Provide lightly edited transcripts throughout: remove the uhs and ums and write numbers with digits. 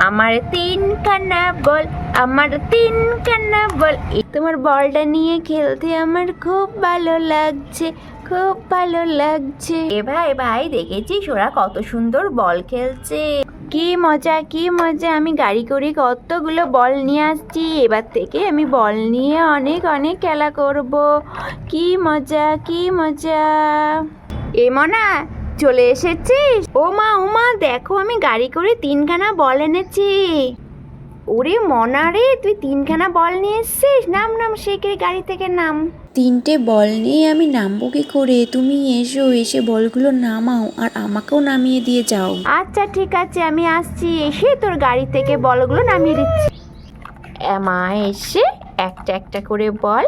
আমার তিনখানা বল, আমার তিনখানা বল। তোমার বলটা নিয়ে খেলতে আমার খুব ভালো লাগছে, খুব ভালো লাগছে। এ ভাই ভাই, দেখেছিস ওরা কত সুন্দর বল খেলছে। কি মজা, কি মজা। আমি গাড়ি করে কতগুলো বল নিয়ে আসছি। এবার থেকে আমি বল নিয়ে অনেক অনেক খেলা করব। কি মজা, কি মজা। এ মনা, চলে এসেছিস? ও মা দেখো, আমি গাড়ি করে তিনখানা বল এনেছি। ওরে মনা রে, তুই তিনখানা বল নিয়ে এসছিস? নাম নাম, শেখে গাড়ি থেকে নাম। তিনটে বল নিয়ে আমি নামবো কি করে? তুমি এসো, এসে বলগুলো নামাও আর আমাকেও নামিয়ে দিয়ে যাও। আচ্ছা ঠিক আছে, আমি আসছি, এসে তোর গাড়ি থেকে বলগুলো নামিয়ে দিচ্ছি। মা এসে একটা একটা করে বল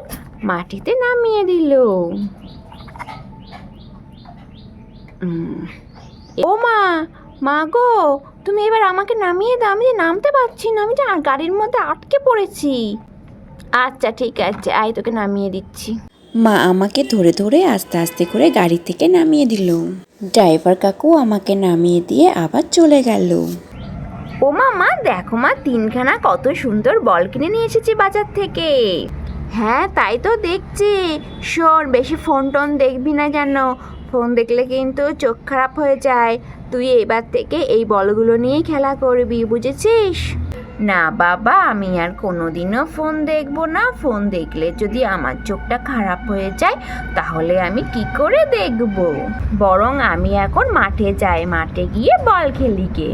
মাটিতে নামিয়ে দিল। ও মা গো, তুমি এবার আমাকে নামিয়ে দাও। আমি যে নামতে পারছি না, আমি যে গাড়ির মধ্যে আটকে পড়েছি। আচ্ছা ঠিক আছে, আয় তোকে নামিয়ে দিচ্ছি। মা আমাকে ধরে ধরে আস্তে আস্তে করে গাড়ি থেকে নামিয়ে দিল। ড্রাইভার কাকু আমাকে নামিয়ে দিয়ে আবার চলে গেল। ও মা দেখো মা, তিনখানা কত সুন্দর বল কিনে নিয়ে এসেছি বাজার থেকে। হ্যাঁ তাই তো দেখছি। শোন, বেশি ফোন টোন দেখবি না যেন। ফোন দেখলে কিন্তু চোখ খারাপ হয়ে যায়। তুই এবার থেকে এই বলগুলো নিয়েই খেলা করবি, বুঝেছিস? না বাবা, আমি আর কোনোদিনও ফোন দেখবো না। ফোন দেখলে যদি আমার চোখটা খারাপ হয়ে যায় তাহলে আমি কি করে দেখবো? বরং আমি এখন মাঠে যাই, মাঠে গিয়ে বল খেলি গে।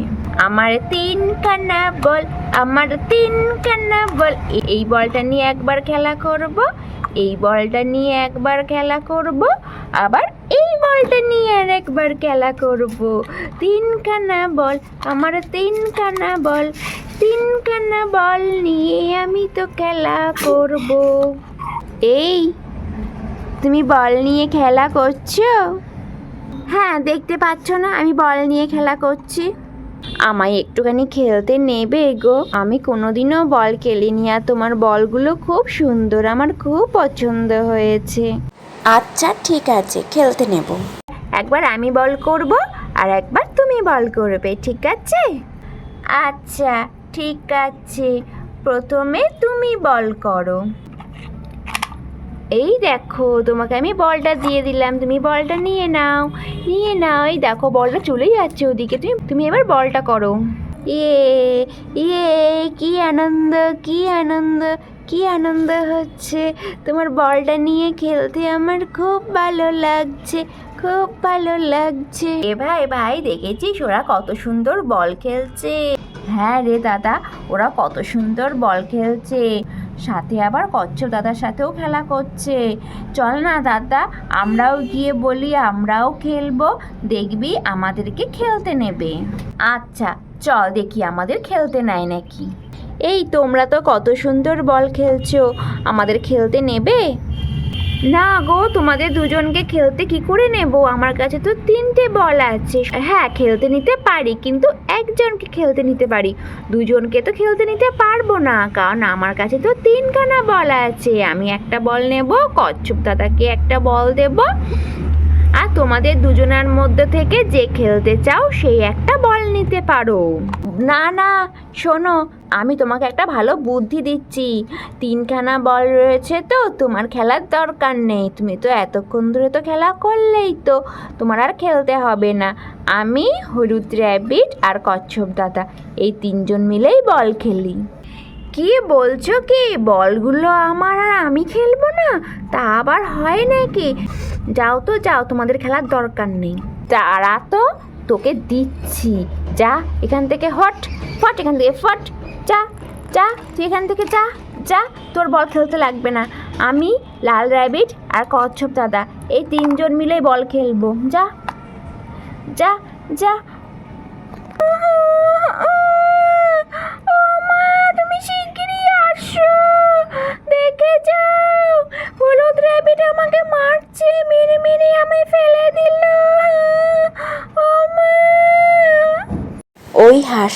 আমার তিনখানা বল, আমার তিনখানা বল। এই বলটা নিয়ে একবার খেলা করব, এই বলটা নিয়ে একবার খেলা করব, আবার এই বলটা নিয়ে আর একবার খেলা করব। তিনখানা বল, আমার তিনখানা বল, তিনখানা বল নিয়ে আমি তো খেলা করব। এই, তুমি বল নিয়ে খেলা করছো? হ্যাঁ, দেখতে পাচ্ছ না আমি বল নিয়ে খেলা করছি। আমায় একটুখানি খেলতে নেবে গো? আমি কোনোদিনও বল খেলিনি, আর তোমার বলগুলো খুব সুন্দর, আমার খুব পছন্দ হয়েছে। আচ্ছা ঠিক আছে, খেলতে নেব। একবার আমি বল করব আর একবার তুমি বল করবে, ঠিক আছে? আচ্ছা ঠিক আছে, প্রথমে তুমি বল করো। এই দেখো, তোমাকে আমি বলটা দিয়ে দিলাম, তুমি বলটা নিয়ে নাও, নিয়ে নাও। এই দেখো, বলটা চলেই যাচ্ছে ওদিকে। তুমি এবার বলটা করো। ইয়ে ইয়ে, কি আনন্দ, কি আনন্দ, কি আনন্দ হচ্ছে। তোমার বলটা নিয়ে খেলতে আমার খুব ভালো লাগছে, খুব ভালো লাগছে। এ ভাই ভাই, দেখেছিস ওরা কত সুন্দর বল খেলছে? হ্যাঁ রে দাদা, ওরা কত সুন্দর বল খেলছে। সাথে আবার কচ্ছপ দাদার সাথেও খেলা করছে। চল না দাদা, আমরাও গিয়ে বলি আমরাও খেলবো, দেখবি আমাদেরকে খেলতে নেবে। আচ্ছা চল দেখি আমাদের খেলতে নেয় নাকি। এই, তোমরা তো কত সুন্দর বল খেলছো, আমাদের খেলতে নেবে? না গো, তোমাদের দুজনকে খেলতে কি করে নেব? আমার কাছে তো তিনটে বল আছে। হ্যাঁ, খেলতে নিতে পারি, কিন্তু একজনকে খেলতে নিতে পারি, দুজনকে তো খেলতে নিতে পারবো না, কারণ আমার কাছে তো তিনখানা বল আছে। আমি একটা বল নেব, কচ্ছপ দাদাকে একটা বল দেব, আর তোমাদের দুজনের মধ্যে থেকে যে খেলতে চাও সেই একটা বল নিতে পারো। না না, শোনো, আমি তোমাকে একটা ভালো বুদ্ধি দিচ্ছি। তিনখানা বল রয়েছে তো, তোমার খেলার দরকার নেই। তুমি তো এতক্ষণ ধরে তো খেলা করলেই তো, তোমার আর খেলতে হবে না। আমি, হলুদ র্যাবিট আর কচ্ছপ দাদা, এই তিনজন মিলেই বল খেলি। কি বলছো কি? বলগুলো আমার আর আমি খেলবো না? তা আবার হয় নাকি? যাও তো যাও, তোমাদের খেলার দরকার নেই। তারা তো, তোকে দিচ্ছি, যা এখান থেকে, হট ফট, এখান থেকে ফট, যা যা, তুই এখান থেকে যা যা, তোর বল খেলতে লাগবে না। আমি, লাল র্যাবিট আর কচ্ছপ দাদা, এই তিনজন মিলেই বল খেলবো। যা যা যা। ও মা, তুমি শিগগিরই আসো, দেখে যাও, হলুদ র্যাবিট আমাকে মারছে, মেরে মেরে আমায় ফেলে দিল। ও মা। ওই হাঁস